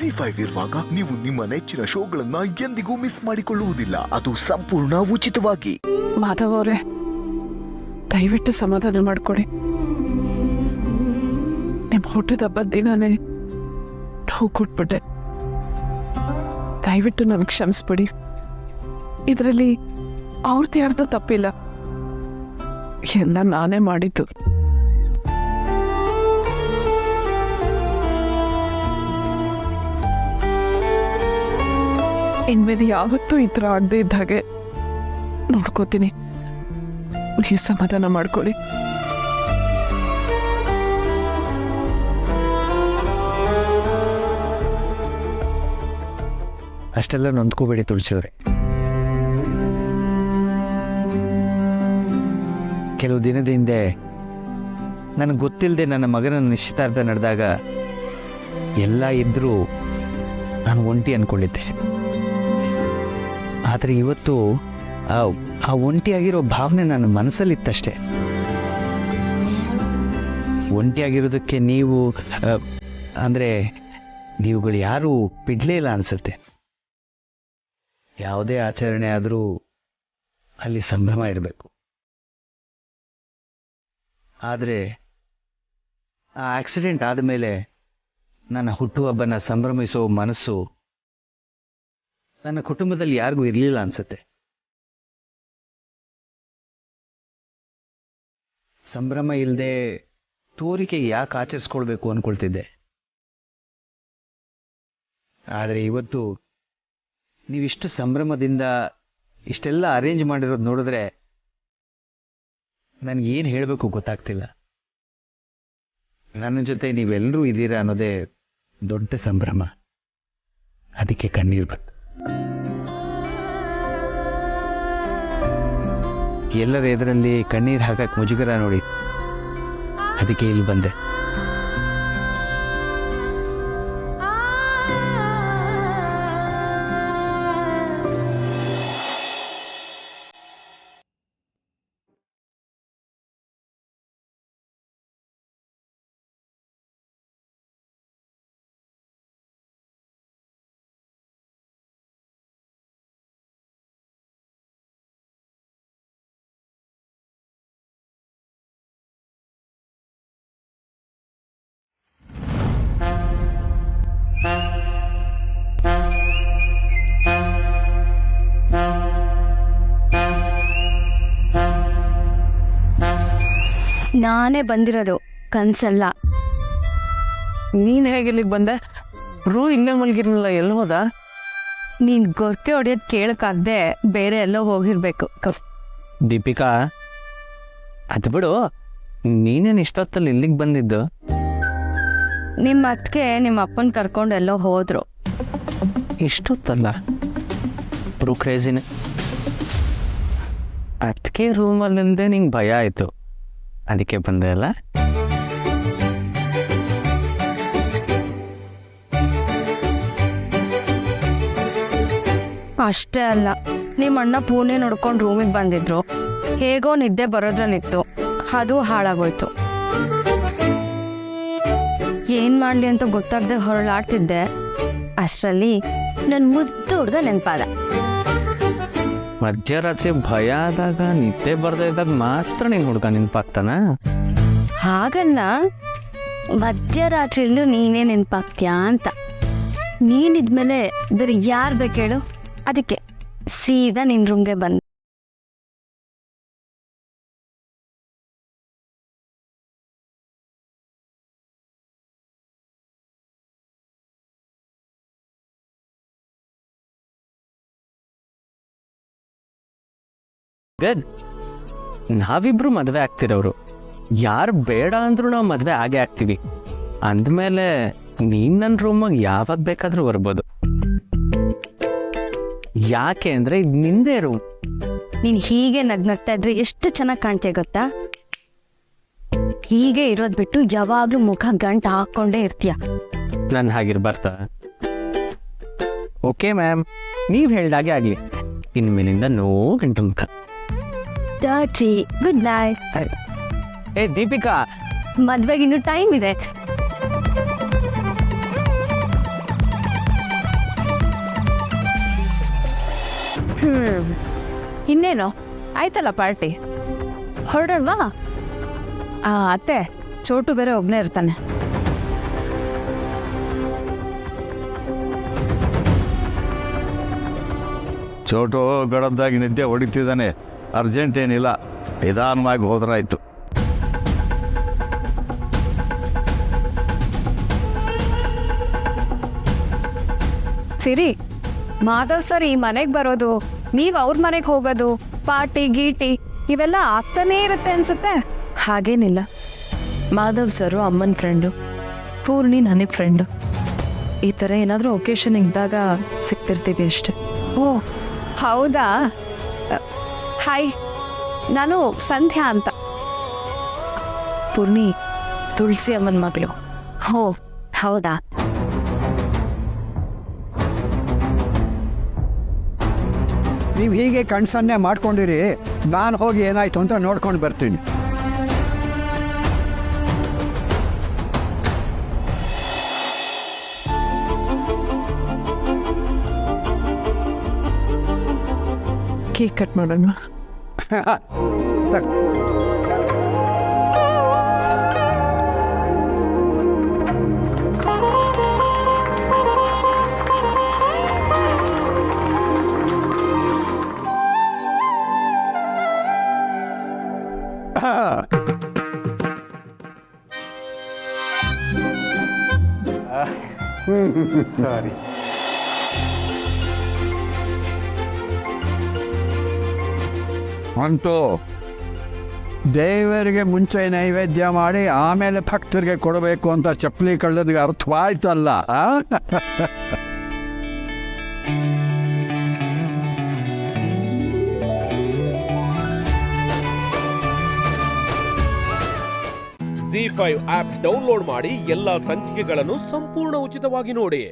ZEE5 ಇರುವಾಗ ನೀವು ನಿಮ್ಮ ನೆಚ್ಚಿನ ಶೋಗಳನ್ನ ಎಂದಿಗೂ ಮಿಸ್ ಮಾಡಿಕೊಳ್ಳುವುದಿಲ್ಲ. ಅದು ಸಂಪೂರ್ಣ ಉಚಿತವಾಗಿ. ಮಾಧವ್ ಅವರೇ, ದಯವಿಟ್ಟು ಸಮಾಧಾನ ಮಾಡ್ಕೊಡಿ. ನಿಮ್ಮ ಹುಟ್ಟಿದ ಹಬ್ಬದ ದಿನಾನೇ ನೋವು ಕೊಟ್ಬಿಟ್ಟೆ. ದಯವಿಟ್ಟು ನನಗೆ ಕ್ಷಮಿಸ್ಬಿಡಿ. ಇದರಲ್ಲಿ ಅವ್ರದ್ದು ಯಾರ್ದು ತಪ್ಪಿಲ್ಲ, ಎಲ್ಲ ನಾನೇ ಮಾಡಿದ್ದು. ಇನ್ಮೇಲೆ ಯಾವತ್ತೂ ಈ ಥರ ಆಗದೆ ಇದ್ದ ಹಾಗೆ ನೋಡ್ಕೋತೀನಿ. ನೀವು ಸಮಾಧಾನ ಮಾಡ್ಕೊಳ್ಳಿ. ಅಷ್ಟೆಲ್ಲ ನೊಂದ್ಕೋಬೇಡಿ ತುಳಸಿಯವ್ರೆ. ಕೆಲವು ದಿನದ ಹಿಂದೆ ನನಗೆ ಗೊತ್ತಿಲ್ಲದೆ ನನ್ನ ಮಗನ ನಿಶ್ಚಿತಾರ್ಥ ನಡೆದಾಗ ಎಲ್ಲ ಇದ್ದರೂ ನಾನು ಒಂಟಿ ಅಂದ್ಕೊಂಡಿದ್ದೆ. ಆದರೆ ಇವತ್ತು ಆ ಒಂಟಿಯಾಗಿರೋ ಭಾವನೆ ನನ್ನ ಮನಸ್ಸಲ್ಲಿತ್ತಷ್ಟೆ. ಒಂಟಿಯಾಗಿರೋದಕ್ಕೆ ನೀವು ಅಂದರೆ ನೀವುಗಳು ಯಾರೂ ಬಿಡಲೇ ಇಲ್ಲ ಅನಿಸುತ್ತೆ. ಯಾವುದೇ ಆಚರಣೆ ಆದರೂ ಅಲ್ಲಿ ಸಂಭ್ರಮ ಇರಬೇಕು. ಆದರೆ ಆ ಆಕ್ಸಿಡೆಂಟ್ ಆದಮೇಲೆ ನನ್ನ ಹುಟ್ಟುಹಬ್ಬನ ಸಂಭ್ರಮಿಸೋ ಮನಸ್ಸು ನನ್ನ ಕುಟುಂಬದಲ್ಲಿ ಯಾರಿಗೂ ಇರಲಿಲ್ಲ ಅನ್ಸುತ್ತೆ. ಸಂಭ್ರಮ ಇಲ್ಲದೆ ತೋರಿಕೆ ಯಾಕೆ ಆಚರಿಸ್ಕೊಳ್ಬೇಕು ಅಂದ್ಕೊಳ್ತಿದ್ದೆ. ಆದರೆ ಇವತ್ತು ನೀವಿಷ್ಟು ಸಂಭ್ರಮದಿಂದ ಇಷ್ಟೆಲ್ಲ ಅರೇಂಜ್ ಮಾಡಿರೋದು ನೋಡಿದ್ರೆ ನನಗೇನು ಹೇಳಬೇಕು ಗೊತ್ತಾಗ್ತಿಲ್ಲ. ನನ್ನ ಜೊತೆ ನೀವೆಲ್ಲರೂ ಇದ್ದೀರಾ ಅನ್ನೋದೇ ದೊಡ್ಡ ಸಂಭ್ರಮ. ಅದಕ್ಕೆ ಕಣ್ಣೀರು ಬಂತು. ಎಲ್ಲರ ಎದುರಲ್ಲಿ ಕಣ್ಣೀರು ಹಾಕಕ್ಕೆ ಮುಜುಗರ ನೋಡಿ, ಅದಕ್ಕೆ ಇಲ್ಲಿ ಬಂದೆ. ನಾನೇ ಬಂದಿರೋದು, ಕನ್ಸಲ್ಲ. ನೀನು ಹೇಗೆ ಇಲ್ಲಿಗೆ ಬಂದೆ? ರೂ ಇಲ್ಲೇ ಮಲಗಿರ್ಲಿಲ್ಲ, ಎಲ್ಲಿ ಹೋದ? ನೀನ್ ಗೊರ್ಕೆ ಹೊಡೆಯೋದು ಕೇಳಕ್ಕಾಗ್ದೆ ಬೇರೆ ಎಲ್ಲೋ ಹೋಗಿರ್ಬೇಕು. ದೀಪಿಕಾ, ಅದು ಬಿಡು, ನೀನೇನು ಇಷ್ಟೊತ್ತಲ್ಲಿ ಇಲ್ಲಿಗೆ ಬಂದಿದ್ದು? ನಿಮ್ಮ ಅತ್ತಿಗೆ ನಿಮ್ಮ ಅಪ್ಪನ ಕರ್ಕೊಂಡು ಎಲ್ಲೋ ಹೋದ್ರು. ಇಷ್ಟೊತ್ತಲ್ಲ? ಬ್ರೂ ಕ್ರೇಜಿನೇ. ಅದಕ್ಕೆ ರೂಮಲ್ಲಿಂದೆ ನಿಂಗೆ ಭಯ ಆಯಿತು, ಅದಕ್ಕೆ ಬಂದೆ ಅಲ್ಲ? ಅಷ್ಟೇ ಅಲ್ಲ, ನಿಮ್ಮ ಅಣ್ಣ ಪೂಣೆ ನೋಡ್ಕೊಂಡು ರೂಮಿಗೆ ಬಂದಿದ್ರು. ಹೇಗೋ ನಿದ್ದೆ ಬರೋದ್ರಲ್ಲಿತ್ತು, ಅದು ಹಾಳಾಗೋಯ್ತು. ಏನು ಮಾಡಲಿ ಅಂತ ಗೊತ್ತಾಗದೆ ಹೊರಳಾಡ್ತಿದ್ದೆ. ಅಷ್ಟರಲ್ಲಿ ನನ್ನ ಮುದ್ದು ಹುಡ್ಗ ನೆನಪಾದ. ಮಧ್ಯರಾತ್ರಿ ಭಯ ಆದಾಗ, ನಿದ್ದೆ ಬರ್ದೇ ಇದ್ದಾಗ ಮಾತ್ರ ನೀನು ಹುಡುಗ ನೆನಪಾಗ್ತಾನ? ಹಾಗಲ್ಲ, ಮಧ್ಯರಾತ್ರಿಯಲ್ಲೂ ನೀನೇ ನೆನಪಾಗ್ತೀಯಾ ಅಂತ. ನೀನಿದ್ಮೇಲೆ ಬೇರೆ ಯಾರು ಬೇಕು ಹೇಳು? ಅದಕ್ಕೆ ಸೀದಾ ನಿನ್ನ ರೂಮ್ಗೆ ಬಂದು. ಗಡ್, ನಾವಿಬ್ರು ಮದುವೆ ಆಗ್ತಿರೋರು. ಯಾರು ಬೇಡ ಅಂದ್ರೂ ನಾವು ಮದುವೆ ಆಗೇ ಆಗ್ತೀವಿ. ಅಂದಮೇಲೆ ನೀನು ನನ್ನ ರೂಮಾಗ ಯಾವಾಗ ಬೇಕಾದರೂ ಬರ್ಬೋದು. ಯಾಕೆ ಅಂದರೆ ಇದು ನಿಂದೇ ರೂಮ್. ನೀನು ಹೀಗೆ ನಗ್ನಗ್ತಾ ಇದ್ರೆ ಎಷ್ಟು ಚೆನ್ನಾಗಿ ಕಾಣ್ತೀಯ ಗೊತ್ತಾ? ಹೀಗೆ ಇರೋದು ಬಿಟ್ಟು ಯಾವಾಗಲೂ ಮುಖ ಗಂಟು ಹಾಕ್ಕೊಂಡೇ ಇರ್ತೀಯ. ನಾನು ಹಾಗಿರ್ಬಾರ್ದ? ಓಕೆ ಮ್ಯಾಮ್, ನೀವು ಹೇಳ್ದಾಗೆ ಆಗಲಿ. ಇನ್ಮೇಲಿಂದ ನೋ ಗಂಟು ಮುಖ. Good night. ಏ ದೀಪಿಕಾ, ಮದ್ವೆಗೆ ಇನ್ನೂ ಟೈಮ್ ಇದೆ. ಇನ್ನೇನು ಆಯ್ತಲ್ಲ ಪಾರ್ಟಿ, ಹೊರಡಲ್ವಾ? ಅತ್ತೆ, ಚೋಟು ಬೇರೆ ಒಬ್ಬನೇ ಇರ್ತಾನೆ. ಚೋಟು ಗಡದ್ದಾಗಿ ನಿದ್ದೆ ಹೊಡಿತಿದ್ದಾನೆ. ಅರ್ಜೆಂಟ್ ಏನಿಲ್ಲ, ನಿಧಾನವಾಗಿ ಹೋದ್ರಾಯ್ತು. ಸಿರಿ, ಮಾಧವ್ ಸರ್ ಈ ಮನೆಗೆ ಬರೋದು, ನೀವು ಅವ್ರ ಮನೆಗೆ ಹೋಗೋದು, ಪಾರ್ಟಿ ಗೀಟಿ ಇವೆಲ್ಲ ಆಗ್ತಾನೇ ಇರುತ್ತೆ ಅನ್ಸುತ್ತೆ. ಹಾಗೇನಿಲ್ಲ, ಮಾಧವ್ ಸರು ಅಮ್ಮನ ಫ್ರೆಂಡು, ಪೂರ್ಣಿ ನನಗೆ ಫ್ರೆಂಡು. ಈ ಥರ ಏನಾದರೂ ಒಕೇಶನ್ ಇದ್ದಾಗ ಸಿಗ್ತಿರ್ತೀವಿ ಅಷ್ಟೆ. ಓ ಹೌದಾ? ಹಾಯ್, ನಾನು ಸಂಧ್ಯಾ ಅಂತ. ಪೂರ್ಣಿ ತುಳಸಿ ಅಮ್ಮನ ಮಗಳು. ಹೋ ಹೌದಾ? ನೀವು ಹೀಗೆ ಕಣ್ಸನ್ನೆ ಮಾಡ್ಕೊಂಡಿರಿ, ನಾನು ಹೋಗಿ ಏನಾಯ್ತು ಅಂತ ನೋಡ್ಕೊಂಡು ಬರ್ತೀನಿ. ಕೇಕ್ ಕಟ್ ಮಾಡೋಣ. ಸಾರಿ. ಅಂತೂ ದೇವರಿಗೆ ಮುಂಚೆ ನೈವೇದ್ಯ ಮಾಡಿ ಆಮೇಲೆ ಭಕ್ತರಿಗೆ ಕೊಡಬೇಕು ಅಂತ ಚಪ್ಪಲಿ ಕಳ್ಳದಿಗೆ ಅರ್ಥವಾಯ್ತಲ್ಲ. ZEE5 ಆಪ್ ಡೌನ್ಲೋಡ್ ಮಾಡಿ ಎಲ್ಲಾ ಸಂಚಿಕೆಗಳನ್ನು ಸಂಪೂರ್ಣ ಉಚಿತವಾಗಿ ನೋಡಿ.